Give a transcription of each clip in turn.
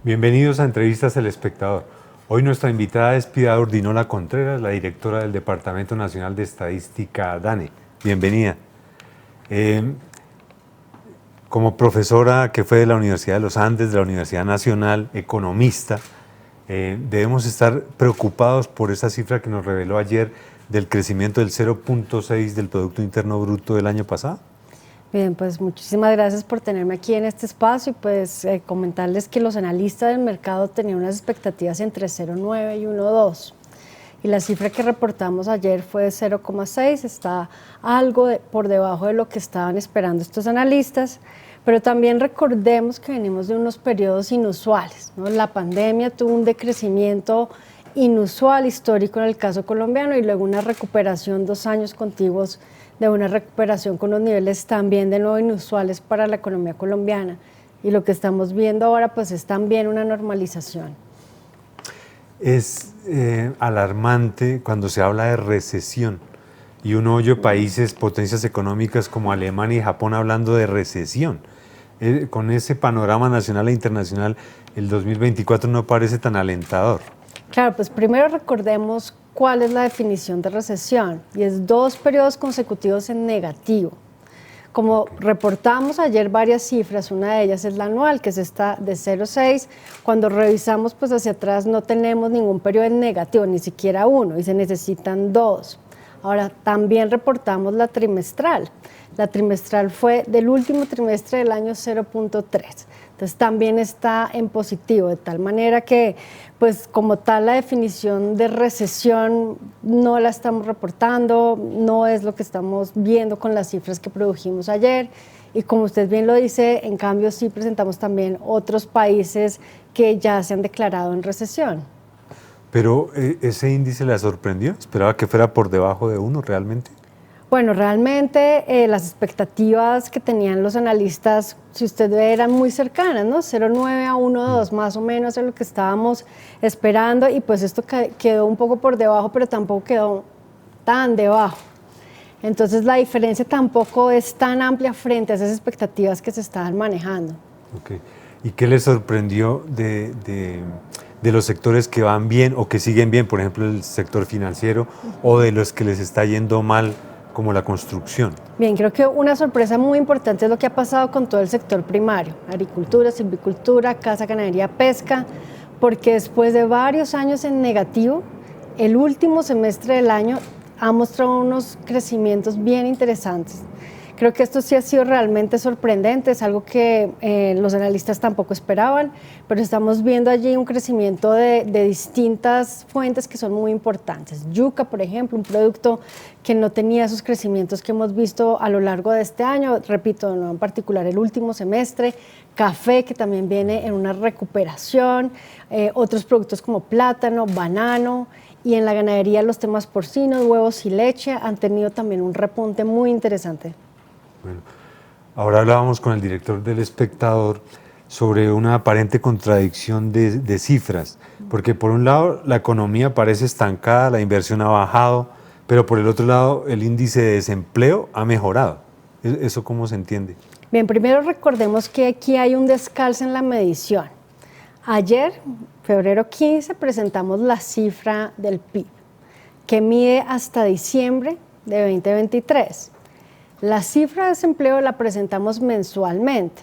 Bienvenidos a Entrevistas El Espectador. Hoy nuestra invitada es Piedad Urdinola Contreras, la directora del Departamento Nacional de Estadística, DANE. Bienvenida. Como profesora que fue de la Universidad de los Andes, de la Universidad Nacional, economista, debemos estar preocupados por esa cifra que nos reveló ayer del crecimiento del 0.6 del Producto Interno Bruto del año pasado. Bien, pues muchísimas gracias por tenerme aquí en este espacio y pues comentarles que los analistas del mercado tenían unas expectativas entre 0.9 y 1.2 y la cifra que reportamos ayer fue de 0.6, está algo por debajo de lo que estaban esperando estos analistas, pero también recordemos que venimos de unos periodos inusuales, ¿no? La pandemia tuvo un decrecimiento inusual, histórico en el caso colombiano y luego una recuperación 2 años contiguos de una recuperación con los niveles también de nuevo inusuales para la economía colombiana. Y lo que estamos viendo ahora pues es también una normalización. Es alarmante cuando se habla de recesión y uno oye países, potencias económicas como Alemania y Japón hablando de recesión. Con ese panorama nacional e internacional, el 2024 no parece tan alentador. Claro, pues primero recordemos cuál es la definición de recesión y es 2 periodos consecutivos en negativo. Como reportamos ayer varias cifras, una de ellas es la anual, que es esta de 0.6. Cuando revisamos pues hacia atrás no tenemos ningún periodo en negativo, ni siquiera uno, y se necesitan 2. Ahora, también reportamos la trimestral. La trimestral fue del último trimestre del año 0.3. Entonces también está en positivo, de tal manera que, pues como tal, la definición de recesión no la estamos reportando, no es lo que estamos viendo con las cifras que produjimos ayer. Y como usted bien lo dice, en cambio sí presentamos también otros países que ya se han declarado en recesión. Pero ¿ese índice la sorprendió? ¿Esperaba que fuera por debajo de 1 realmente? Bueno, realmente las expectativas que tenían los analistas, si usted ve, eran muy cercanas, ¿no? 0.9 a 1.2, más o menos es lo que estábamos esperando y pues esto quedó un poco por debajo, pero tampoco quedó tan debajo. Entonces la diferencia tampoco es tan amplia frente a esas expectativas que se estaban manejando. Okay. ¿Y qué les sorprendió de los sectores que van bien o que siguen bien, por ejemplo el sector financiero, o de los que les está yendo mal, como la construcción? Bien, creo que una sorpresa muy importante es lo que ha pasado con todo el sector primario, agricultura, silvicultura, caza, ganadería, pesca, porque después de varios años en negativo, el último semestre del año ha mostrado unos crecimientos bien interesantes. Creo que esto sí ha sido realmente sorprendente, es algo que los analistas tampoco esperaban, pero estamos viendo allí un crecimiento de distintas fuentes que son muy importantes. Yuca, por ejemplo, un producto que no tenía esos crecimientos que hemos visto a lo largo de este año, repito, no en particular el último semestre. Café, que también viene en una recuperación, otros productos como plátano, banano, y en la ganadería los temas porcinos, huevos y leche han tenido también un repunte muy interesante. Bueno, ahora hablábamos con el director del Espectador sobre una aparente contradicción de cifras, porque por un lado la economía parece estancada, la inversión ha bajado, pero por el otro lado el índice de desempleo ha mejorado. ¿Eso cómo se entiende? Bien, primero recordemos que aquí hay un descalce en la medición. Ayer, febrero 15, presentamos la cifra del PIB, que mide hasta diciembre de 2023. La cifra de desempleo la presentamos mensualmente.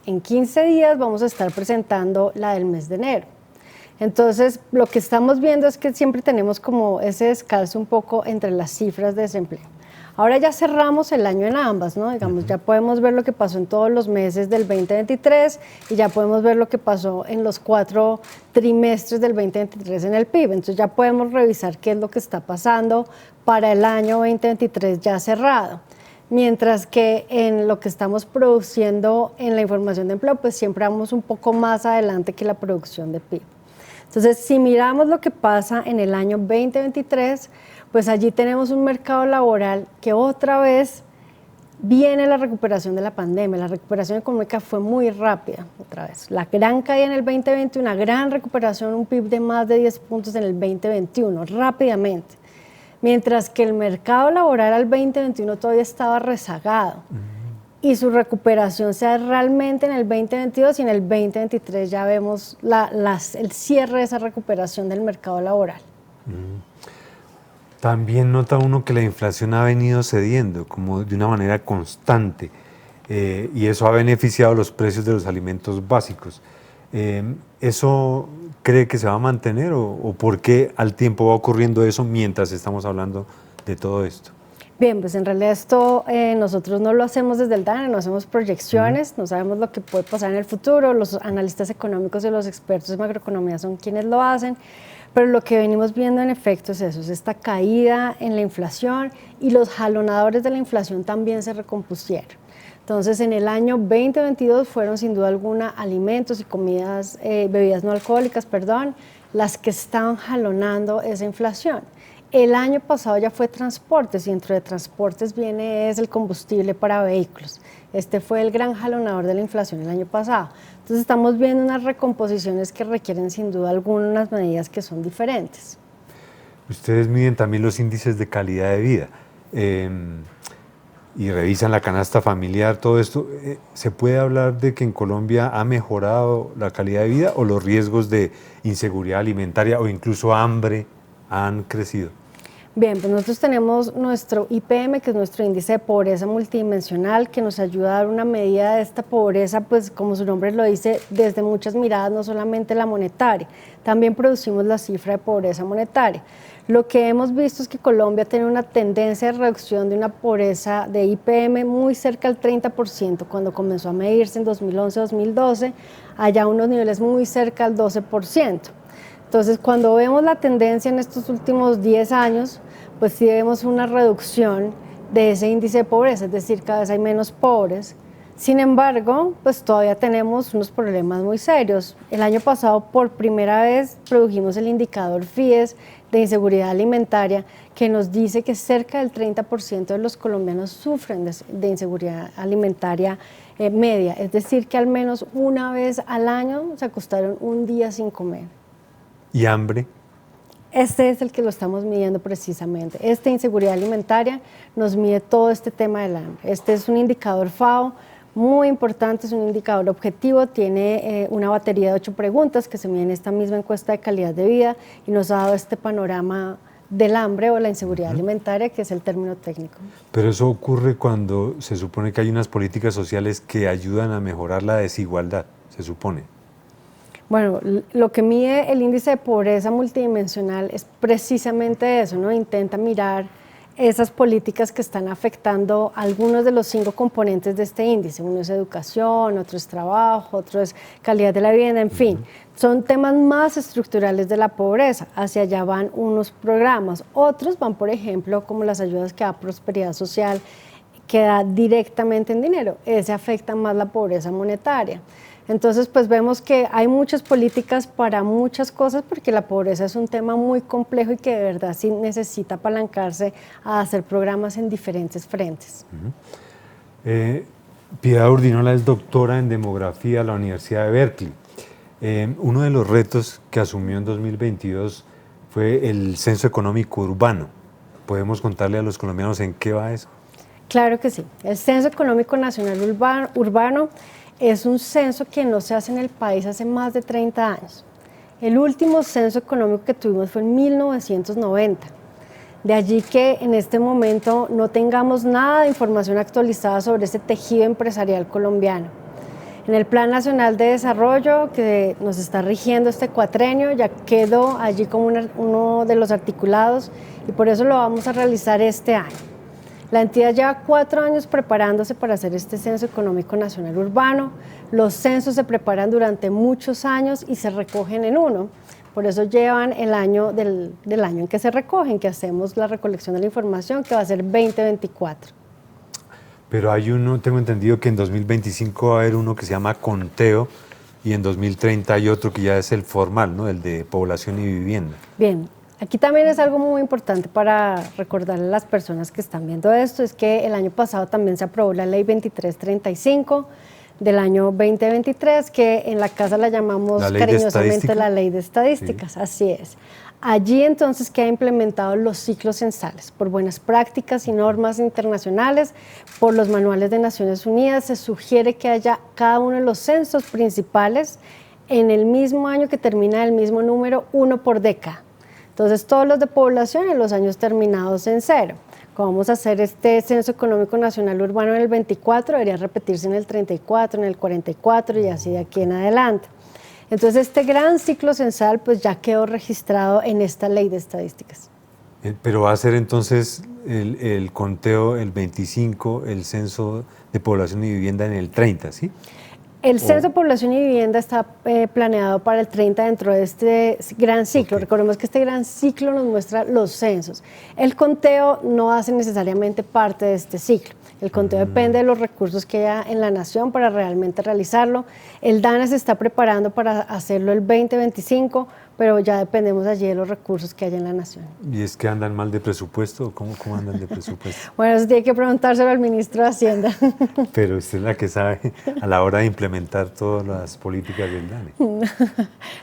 En 15 días vamos a estar presentando la del mes de enero. Entonces, lo que estamos viendo es que siempre tenemos como ese descalce un poco entre las cifras de desempleo. Ahora ya cerramos el año en ambas, ¿no? Digamos, ya podemos ver lo que pasó en todos los meses del 2023 y ya podemos ver lo que pasó en los 4 trimestres del 2023 en el PIB. Entonces ya podemos revisar qué es lo que está pasando para el año 2023 ya cerrado. Mientras que en lo que estamos produciendo en la información de empleo, pues siempre vamos un poco más adelante que la producción de PIB. Entonces, si miramos lo que pasa en el año 2023, pues allí tenemos un mercado laboral que otra vez viene la recuperación de la pandemia. La recuperación económica fue muy rápida, otra vez. La gran caída en el 2020, una gran recuperación, un PIB de más de 10 puntos en el 2021, rápidamente. Mientras que el mercado laboral al 2021 todavía estaba rezagado. y su recuperación sea realmente en el 2022 y en el 2023 ya vemos el cierre de esa recuperación del mercado laboral. También nota uno que la inflación ha venido cediendo como de una manera constante y eso ha beneficiado los precios de los alimentos básicos. ¿Eso cree que se va a mantener o por qué al tiempo va ocurriendo eso mientras estamos hablando de todo esto? Bien, pues en realidad esto nosotros no lo hacemos desde el DANE, no hacemos proyecciones, no sabemos lo que puede pasar en el futuro, los analistas económicos y los expertos de macroeconomía son quienes lo hacen, pero lo que venimos viendo en efecto es eso, es esta caída en la inflación y los jalonadores de la inflación también se recompusieron. Entonces, en el año 2022 fueron sin duda alguna alimentos y comidas, bebidas no alcohólicas, las que estaban jalonando esa inflación. El año pasado ya fue transportes y dentro de transportes viene el combustible para vehículos. Este fue el gran jalonador de la inflación el año pasado. Entonces estamos viendo unas recomposiciones que requieren sin duda algunas medidas que son diferentes. Ustedes miden también los índices de calidad de vida y revisan la canasta familiar, todo esto. ¿Se puede hablar de que en Colombia ha mejorado la calidad de vida o los riesgos de inseguridad alimentaria o incluso hambre han crecido? Bien, pues nosotros tenemos nuestro IPM, que es nuestro índice de pobreza multidimensional, que nos ayuda a dar una medida de esta pobreza, pues como su nombre lo dice, desde muchas miradas, no solamente la monetaria, también producimos la cifra de pobreza monetaria. Lo que hemos visto es que Colombia tiene una tendencia de reducción de una pobreza de IPM muy cerca al 30%, cuando comenzó a medirse en 2011-2012, allá unos niveles muy cerca al 12%. Entonces, cuando vemos la tendencia en estos últimos 10 años, pues sí vemos una reducción de ese índice de pobreza, es decir, cada vez hay menos pobres. Sin embargo, pues todavía tenemos unos problemas muy serios. El año pasado, por primera vez, produjimos el indicador FIES de inseguridad alimentaria, que nos dice que cerca del 30% de los colombianos sufren de inseguridad alimentaria media, es decir, que al menos una vez al año se acostaron un día sin comer. ¿Y hambre? Este es el que lo estamos midiendo precisamente. Esta inseguridad alimentaria nos mide todo este tema del hambre. Este es un indicador FAO muy importante, es un indicador objetivo, tiene una batería de 8 preguntas que se miden en esta misma encuesta de calidad de vida y nos ha dado este panorama del hambre o la inseguridad alimentaria, que es el término técnico. Pero eso ocurre cuando se supone que hay unas políticas sociales que ayudan a mejorar la desigualdad, se supone. Bueno, lo que mide el índice de pobreza multidimensional es precisamente eso, ¿no? Intenta mirar esas políticas que están afectando algunos de los 5 componentes de este índice. Uno es educación, otro es trabajo, otro es calidad de la vivienda, en fin. Son temas más estructurales de la pobreza. Hacia allá van unos programas. Otros van, por ejemplo, como las ayudas que da Prosperidad Social, que da directamente en dinero. Ese afecta más la pobreza monetaria. Entonces, pues vemos que hay muchas políticas para muchas cosas porque la pobreza es un tema muy complejo y que de verdad sí necesita apalancarse a hacer programas en diferentes frentes. Piedad Urdinola es doctora en demografía a la Universidad de Berkeley. Uno de los retos que asumió en 2022 fue el censo económico urbano. ¿Podemos contarle a los colombianos en qué va eso? Claro que sí. El Censo Económico Nacional Urbano es un censo que no se hace en el país hace más de 30 años. El último censo económico que tuvimos fue en 1990. De allí que en este momento no tengamos nada de información actualizada sobre ese tejido empresarial colombiano. En el Plan Nacional de Desarrollo que nos está rigiendo este cuatrenio ya quedó allí como uno de los articulados y por eso lo vamos a realizar este año. La entidad lleva 4 años preparándose para hacer este Censo Económico Nacional Urbano. Los censos se preparan durante muchos años y se recogen en uno. Por eso llevan el año del año en que se recogen, que hacemos la recolección de la información, que va a ser 2024. Pero hay uno, tengo entendido que en 2025 va a haber uno que se llama conteo y en 2030 hay otro que ya es el formal, ¿no? El de población y vivienda. Bien. Aquí también es algo muy importante para recordarle a las personas que están viendo esto, es que el año pasado también se aprobó la ley 2335 del año 2023, que en la casa la llamamos cariñosamente la ley de estadísticas, sí. Así es. Allí entonces quedan implementados los ciclos censales por buenas prácticas y normas internacionales, por los manuales de Naciones Unidas. Se sugiere que haya cada uno de los censos principales en el mismo año que termina el mismo número, uno por década. Entonces todos los de población en los años terminados en 0. Como vamos a hacer este Censo Económico Nacional Urbano en el 24, debería repetirse en el 34, en el 44 y así de aquí en adelante. Entonces este gran ciclo censal pues ya quedó registrado en esta ley de estadísticas. Pero va a ser entonces el conteo el 25, el censo de población y vivienda en el 30, ¿sí? El Censo de Población y Vivienda está planeado para el 30 dentro de este gran ciclo. Okay. Recordemos que este gran ciclo nos muestra los censos. El conteo no hace necesariamente parte de este ciclo. El conteo depende de los recursos que haya en la nación para realmente realizarlo. El DANE se está preparando para hacerlo el 2025, pero ya dependemos allí de los recursos que haya en la nación. ¿Y es que andan mal de presupuesto? ¿Cómo andan de presupuesto? Bueno, eso tiene que preguntárselo al ministro de Hacienda. Pero usted es la que sabe a la hora de implementar todas las políticas del DANE.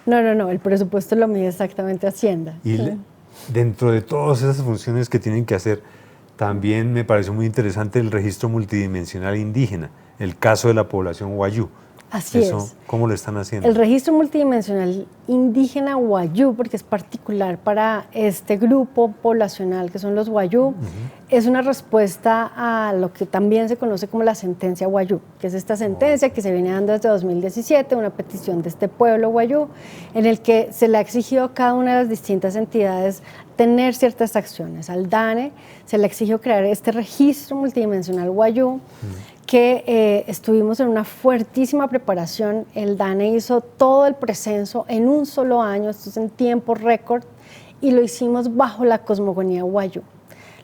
No, el presupuesto lo mide exactamente Hacienda. Y dentro de todas esas funciones que tienen que hacer, también me pareció muy interesante el registro multidimensional indígena, el caso de la población wayú. Así es. ¿Cómo lo están haciendo? El registro multidimensional indígena wayú, porque es particular para este grupo poblacional que son los wayú, es una respuesta a lo que también se conoce como la sentencia wayú, que es esta sentencia que se viene dando desde 2017, una petición de este pueblo wayú, en el que se le ha exigido a cada una de las distintas entidades tener ciertas acciones. Al DANE se le exigió crear este registro multidimensional wayú, que estuvimos en una fuertísima preparación. El DANE hizo todo el precenso en un solo año, esto es en tiempo récord, y lo hicimos bajo la cosmogonía wayú.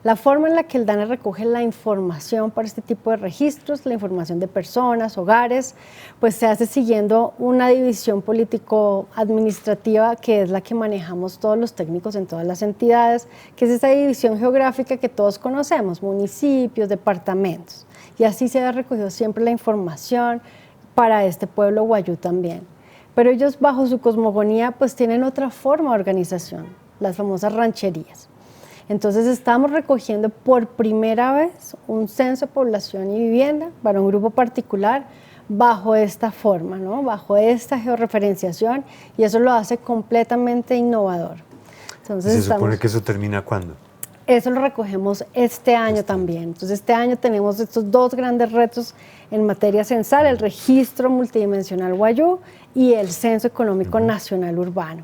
La forma en la que el DANE recoge la información para este tipo de registros, la información de personas, hogares, pues se hace siguiendo una división político-administrativa que es la que manejamos todos los técnicos en todas las entidades, que es esa división geográfica que todos conocemos, municipios, departamentos. Y así se ha recogido siempre la información para este pueblo wayú también. Pero ellos bajo su cosmogonía pues tienen otra forma de organización, las famosas rancherías. Entonces estamos recogiendo por primera vez un censo de población y vivienda para un grupo particular bajo esta forma, ¿no? Bajo esta georreferenciación, y eso lo hace completamente innovador. Entonces, ¿se supone que eso termina cuándo? Eso lo recogemos este año también. Entonces este año tenemos estos dos grandes retos en materia censal, el registro multidimensional wayú y el Censo Económico Nacional Urbano.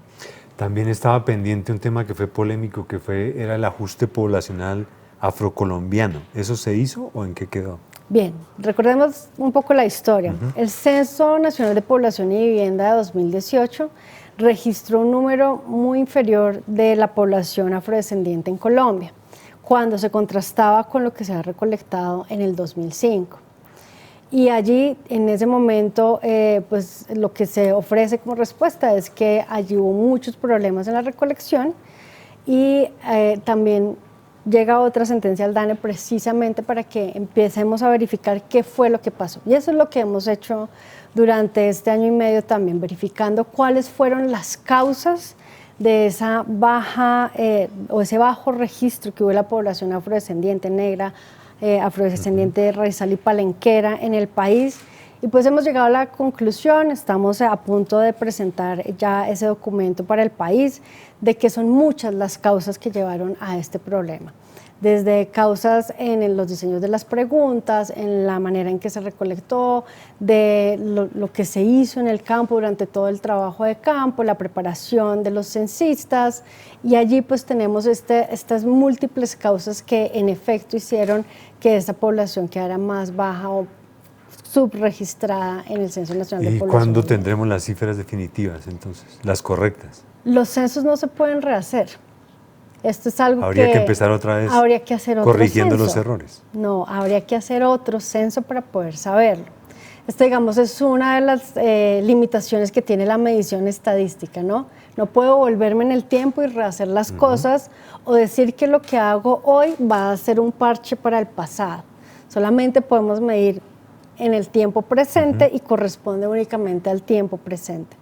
También estaba pendiente un tema que fue polémico, era el ajuste poblacional afrocolombiano. ¿Eso se hizo o en qué quedó? Bien, recordemos un poco la historia. El Censo Nacional de Población y Vivienda de 2018 registró un número muy inferior de la población afrodescendiente en Colombia, cuando se contrastaba con lo que se ha recolectado en el 2005. Y allí, en ese momento, pues lo que se ofrece como respuesta es que allí hubo muchos problemas en la recolección y también llega otra sentencia al DANE precisamente para que empecemos a verificar qué fue lo que pasó. Y eso es lo que hemos hecho durante este año y medio también, verificando cuáles fueron las causas de esa baja o ese bajo registro que hubo de la población afrodescendiente negra, afrodescendiente raizal y palenquera en el país. Y pues hemos llegado a la conclusión, estamos a punto de presentar ya ese documento para el país, de que son muchas las causas que llevaron a este problema. Desde causas en los diseños de las preguntas, en la manera en que se recolectó, de lo que se hizo en el campo durante todo el trabajo de campo, la preparación de los censistas, y allí pues tenemos estas múltiples causas que en efecto hicieron que esta población quedara más baja o subregistrada en el Censo Nacional de Población. ¿Y cuándo tendremos las cifras definitivas entonces, las correctas? Los censos no se pueden rehacer. Esto es algo habría que empezar otra vez habría que hacer otro corrigiendo censo. Los errores. No, habría que hacer otro censo para poder saberlo. Esto, digamos, es una de las limitaciones que tiene la medición estadística, ¿no? No puedo volverme en el tiempo y rehacer las cosas o decir que lo que hago hoy va a ser un parche para el pasado. Solamente podemos medir en el tiempo presente y corresponde únicamente al tiempo presente.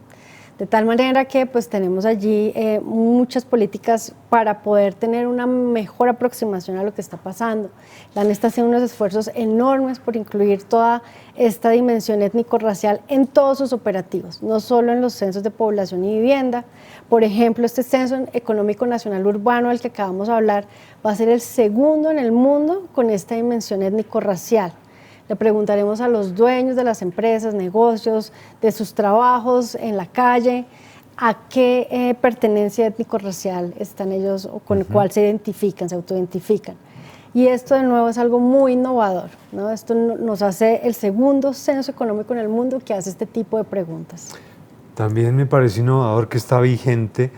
De tal manera que pues tenemos allí muchas políticas para poder tener una mejor aproximación a lo que está pasando. La ANE está haciendo unos esfuerzos enormes por incluir toda esta dimensión étnico-racial en todos sus operativos, no solo en los censos de población y vivienda. Por ejemplo, este Censo Económico Nacional Urbano del que acabamos de hablar va a ser el segundo en el mundo con esta dimensión étnico-racial. Le preguntaremos a los dueños de las empresas, negocios, de sus trabajos en la calle, a qué pertenencia étnico-racial están ellos o con el cual se identifican, se autoidentifican. Y esto de nuevo es algo muy innovador, ¿no? Esto nos hace el segundo censo económico en el mundo que hace este tipo de preguntas. También me parece innovador que está vigente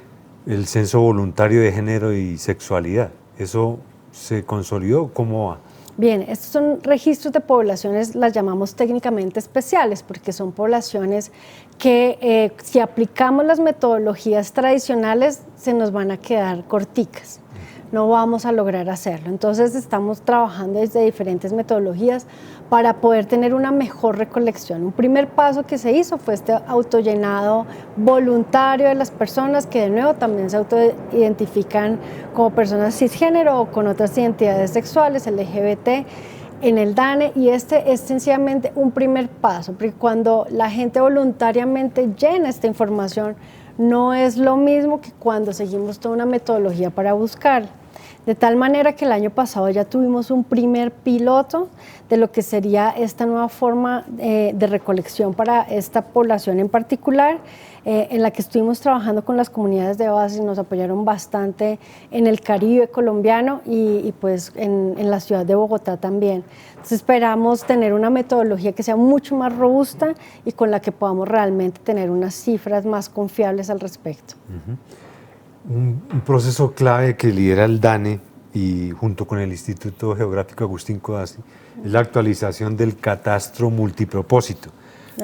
el censo voluntario de género y sexualidad. ¿Eso se consolidó? ¿Cómo va? Bien, estos son registros de poblaciones, las llamamos técnicamente especiales, porque son poblaciones que si aplicamos las metodologías tradicionales se nos van a quedar corticas, no vamos a lograr hacerlo. Entonces estamos trabajando desde diferentes metodologías para poder tener una mejor recolección. Un primer paso que se hizo fue este autollenado voluntario de las personas que de nuevo también se autoidentifican como personas cisgénero o con otras identidades sexuales, LGBT, en el DANE, y este es sencillamente un primer paso, porque cuando la gente voluntariamente llena esta información no es lo mismo que cuando seguimos toda una metodología para buscar. De tal manera que el año pasado ya tuvimos un primer piloto de lo que sería esta nueva forma de recolección para esta población en particular, en la que estuvimos trabajando con las comunidades de base y nos apoyaron bastante en el Caribe colombiano y pues en la ciudad de Bogotá también. Entonces esperamos tener una metodología que sea mucho más robusta y con la que podamos realmente tener unas cifras más confiables al respecto. Un proceso clave que lidera el DANE y junto con el Instituto Geográfico Agustín Codazzi es la actualización del catastro multipropósito.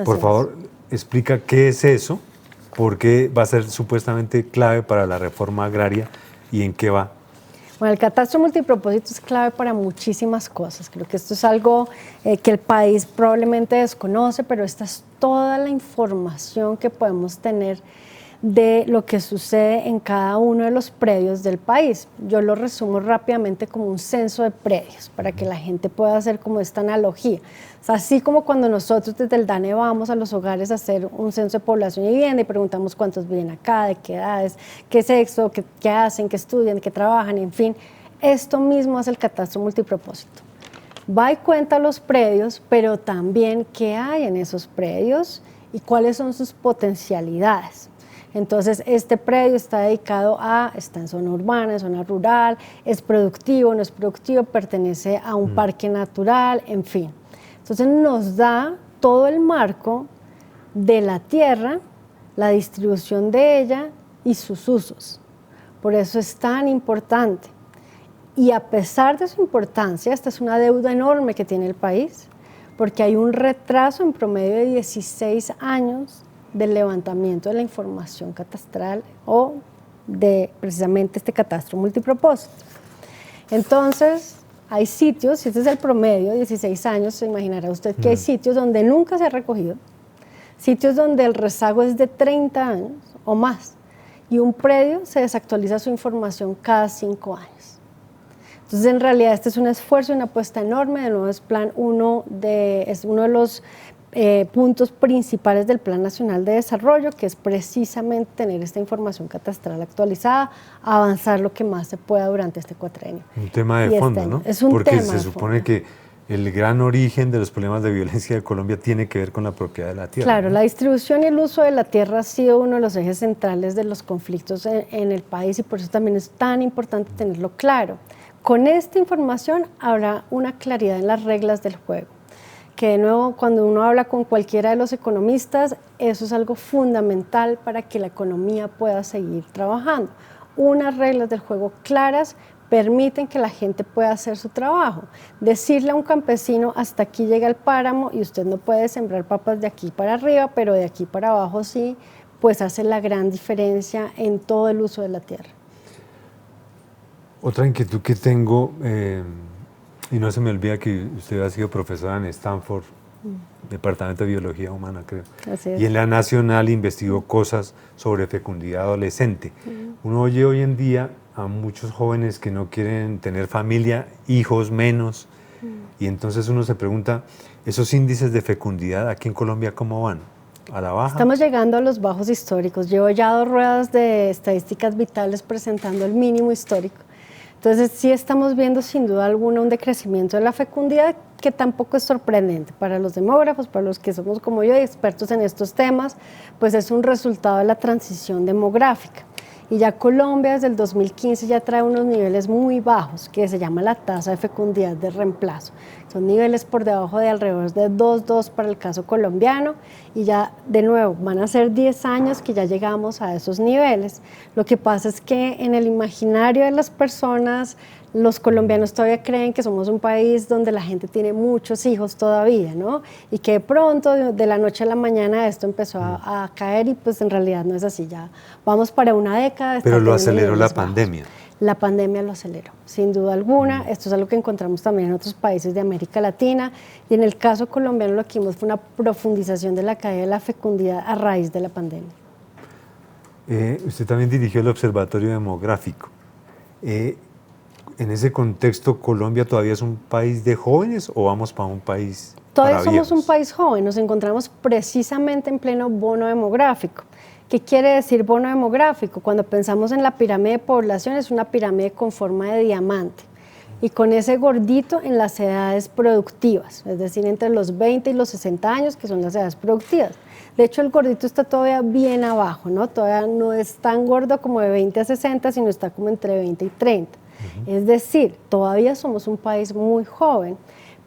Por favor, explica qué es eso, por qué va a ser supuestamente clave para la reforma agraria y en qué va. Bueno, el catastro multipropósito es clave para muchísimas cosas. Creo que esto es algo que el país probablemente desconoce, pero esta es toda la información que podemos tener de lo que sucede en cada uno de los predios del país. Yo lo resumo rápidamente como un censo de predios, para que la gente pueda hacer como esta analogía. O sea, así como cuando nosotros desde el DANE vamos a los hogares a hacer un censo de población y vivienda y preguntamos cuántos viven acá, de qué edades, qué sexo, qué hacen, qué estudian, qué trabajan, en fin. Esto mismo hace el catastro multipropósito. Va y cuenta los predios, pero también qué hay en esos predios y cuáles son sus potencialidades. Entonces, este predio está en zona urbana, en zona rural, es productivo, no es productivo, pertenece a un parque natural, en fin. Entonces, nos da todo el marco de la tierra, la distribución de ella y sus usos. Por eso es tan importante. Y a pesar de su importancia, esta es una deuda enorme que tiene el país, porque hay un retraso en promedio de 16 años del levantamiento de la información catastral o de precisamente este catastro multipropósito. Entonces, hay sitios, si este es el promedio, 16 años, se imaginará usted que hay sitios donde nunca se ha recogido, sitios donde el rezago es de 30 años o más, y un predio se desactualiza su información cada 5 años. Entonces, en realidad, este es un esfuerzo y una apuesta enorme. De nuevo, es uno de los puntos principales del Plan Nacional de Desarrollo, que es precisamente tener esta información catastral actualizada, avanzar lo que más se pueda durante este cuatrienio. Un tema de fondo, ¿no? Es un Porque tema se supone que el gran origen de los problemas de violencia de Colombia tiene que ver con la propiedad de la tierra. Claro, ¿no? la distribución y el uso de la tierra ha sido uno de los ejes centrales de los conflictos en el país y por eso también es tan importante tenerlo claro. Con esta información habrá una claridad en las reglas del juego, que de nuevo cuando uno habla con cualquiera de los economistas, eso es algo fundamental para que la economía pueda seguir trabajando. Unas reglas del juego claras permiten que la gente pueda hacer su trabajo. Decirle a un campesino, hasta aquí llega el páramo y usted no puede sembrar papas de aquí para arriba, pero de aquí para abajo sí, pues hace la gran diferencia en todo el uso de la tierra. Otra inquietud que tengo, y no se me olvida que usted ha sido profesora en Stanford Departamento de Biología Humana, creo. Así es. Y en la Nacional investigó cosas sobre fecundidad adolescente. Uno oye hoy en día a muchos jóvenes que no quieren tener familia, hijos menos, y entonces uno se pregunta, ¿esos índices de fecundidad aquí en Colombia cómo van? ¿A la baja? Estamos llegando a los bajos históricos. Llevo ya 2 ruedas de estadísticas vitales presentando el mínimo histórico. Entonces sí estamos viendo sin duda alguna un decrecimiento de la fecundidad que tampoco es sorprendente para los demógrafos, para los que somos como yo y expertos en estos temas, pues es un resultado de la transición demográfica. Y ya Colombia desde el 2015 ya trae unos niveles muy bajos que se llama la tasa de fecundidad de reemplazo. Son niveles por debajo de alrededor de 2,2 para el caso colombiano y ya de nuevo van a ser 10 años que ya llegamos a esos niveles. Lo que pasa es que en el imaginario de las personas los colombianos todavía creen que somos un país donde la gente tiene muchos hijos todavía, ¿no? Y que de pronto, de la noche a la mañana, esto empezó a caer y pues en realidad no es así. Ya vamos para una década. Pero lo aceleró la pandemia. La pandemia lo aceleró, sin duda alguna. Esto es algo que encontramos también en otros países de América Latina. Y en el caso colombiano lo que vimos fue una profundización de la caída de la fecundidad a raíz de la pandemia. Usted también dirigió el Observatorio Demográfico. En ese contexto, ¿Colombia todavía es un país de jóvenes o vamos para un país Todavía para somos viejos? un país joven, nos encontramos precisamente en pleno bono demográfico. ¿Qué quiere decir bono demográfico? Cuando pensamos en la pirámide de población, es una pirámide con forma de diamante y con ese gordito en las edades productivas, es decir, entre los 20 y los 60 años, que son las edades productivas. De hecho, el gordito está todavía bien abajo, ¿no? Todavía no es tan gordo como de 20 a 60, sino está como entre 20 y 30. Es decir, todavía somos un país muy joven,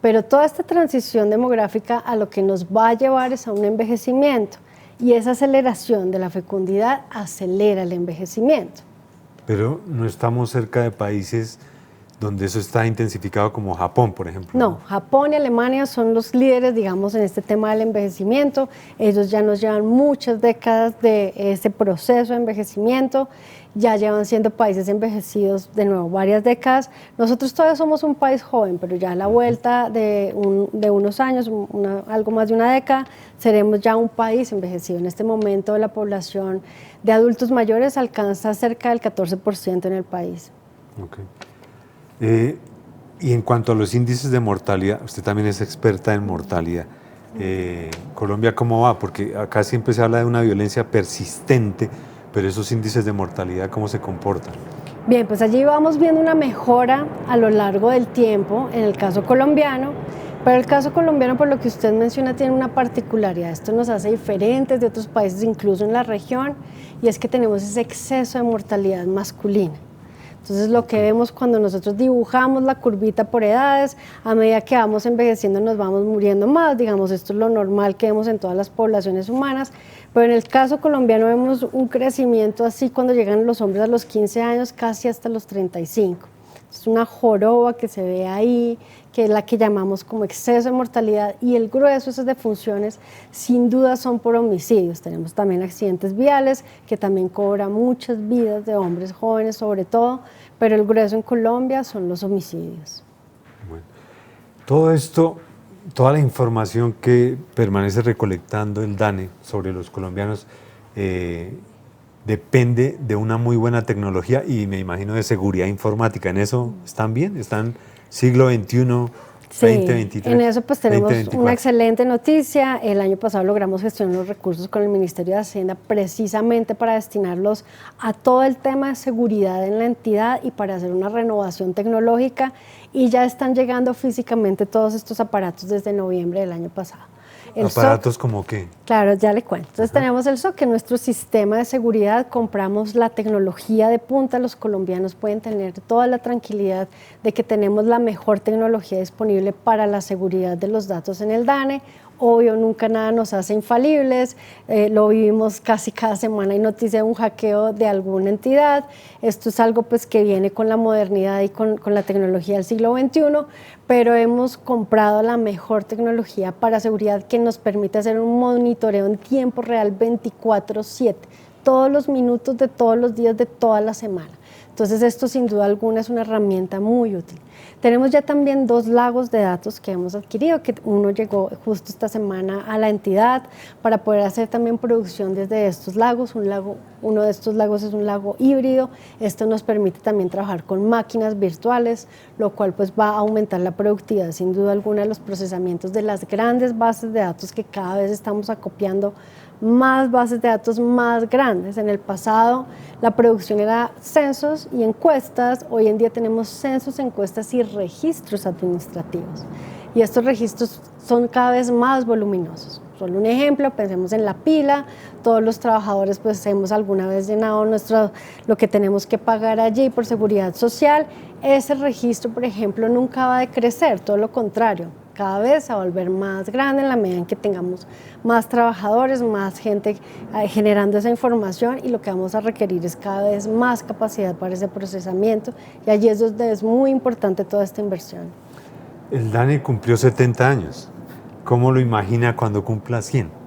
pero toda esta transición demográfica a lo que nos va a llevar es a un envejecimiento y esa aceleración de la fecundidad acelera el envejecimiento. Pero no estamos cerca de países donde eso está intensificado como Japón, por ejemplo. No, Japón y Alemania son los líderes, digamos, en este tema del envejecimiento. Ellos ya nos llevan muchas décadas de ese proceso de envejecimiento, ya llevan siendo países envejecidos de nuevo varias décadas. Nosotros todavía somos un país joven, pero ya a la vuelta de unos años, algo más de una década, seremos ya un país envejecido. En este momento la población de adultos mayores alcanza cerca del 14% en el país. Okay. Y en cuanto a los índices de mortalidad, usted también es experta en mortalidad. Colombia, ¿cómo va? Porque acá siempre se habla de una violencia persistente, pero esos índices de mortalidad, ¿cómo se comportan? Bien, pues allí vamos viendo una mejora a lo largo del tiempo en el caso colombiano, pero el caso colombiano, por lo que usted menciona, tiene una particularidad. Esto nos hace diferentes de otros países, incluso en la región, y es que tenemos ese exceso de mortalidad masculina. Entonces lo que vemos cuando nosotros dibujamos la curvita por edades, a medida que vamos envejeciendo nos vamos muriendo más, digamos, esto es lo normal que vemos en todas las poblaciones humanas, pero en el caso colombiano vemos un crecimiento así cuando llegan los hombres a los 15 años, casi hasta los 35. Es una joroba que se ve ahí, que es la que llamamos como exceso de mortalidad, y el grueso de esas defunciones sin duda son por homicidios. Tenemos también accidentes viales que también cobran muchas vidas de hombres jóvenes sobre todo, pero el grueso en Colombia son los homicidios. Bueno, todo esto, toda la información que permanece recolectando el DANE sobre los colombianos depende de una muy buena tecnología y me imagino de seguridad informática. ¿En eso están bien? ¿Están siglo XXI, 2023? En eso pues tenemos 2024. una excelente noticia. El año pasado logramos gestionar los recursos con el Ministerio de Hacienda precisamente para destinarlos a todo el tema de seguridad en la entidad y para hacer una renovación tecnológica, y ya están llegando físicamente todos estos aparatos desde noviembre del año pasado. ¿Aparatos como qué? Claro, ya le cuento. Entonces tenemos el SOC, que es nuestro sistema de seguridad, compramos la tecnología de punta, los colombianos pueden tener toda la tranquilidad de que tenemos la mejor tecnología disponible para la seguridad de los datos en el DANE. Obvio, nunca nada nos hace infalibles, lo vivimos casi cada semana, hay noticia de un hackeo de alguna entidad. Esto es algo pues que viene con la modernidad y con la tecnología del siglo XXI, pero hemos comprado la mejor tecnología para seguridad que nos permite hacer un monitoreo en tiempo real 24/7, todos los minutos de todos los días de toda la semana. Entonces esto sin duda alguna es una herramienta muy útil. Tenemos ya también 2 lagos de datos que hemos adquirido, que uno llegó justo esta semana a la entidad para poder hacer también producción desde estos lagos. Uno de estos lagos es un lago híbrido. Esto nos permite también trabajar con máquinas virtuales, lo cual pues va a aumentar la productividad sin duda alguna de los procesamientos de las grandes bases de datos que cada vez estamos acopiando más bases de datos más grandes. En el pasado la producción era censos y encuestas, hoy en día tenemos censos, encuestas y registros administrativos. Y estos registros son cada vez más voluminosos. Solo un ejemplo, pensemos en la pila, todos los trabajadores pues hemos alguna vez llenado lo que tenemos que pagar allí por seguridad social. Ese registro, por ejemplo, nunca va a decrecer, todo lo contrario. Cada vez a volver más grande en la medida en que tengamos más trabajadores, más gente generando esa información, y lo que vamos a requerir es cada vez más capacidad para ese procesamiento, y allí es donde es muy importante toda esta inversión. El DANE cumplió 70 años. ¿Cómo lo imagina cuando cumpla 100?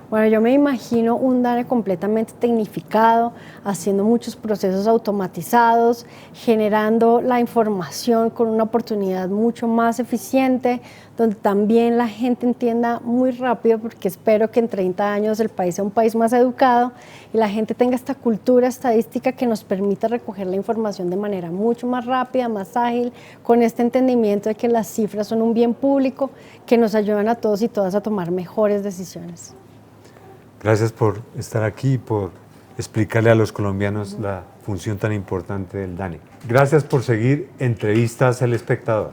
Bueno, yo me imagino un DANE completamente tecnificado, haciendo muchos procesos automatizados, generando la información con una oportunidad mucho más eficiente, donde también la gente entienda muy rápido, porque espero que en 30 años el país sea un país más educado y la gente tenga esta cultura estadística que nos permita recoger la información de manera mucho más rápida, más ágil, con este entendimiento de que las cifras son un bien público que nos ayudan a todos y todas a tomar mejores decisiones. Gracias por estar aquí y por explicarle a los colombianos la función tan importante del DANE. Gracias por seguir Entrevistas El Espectador.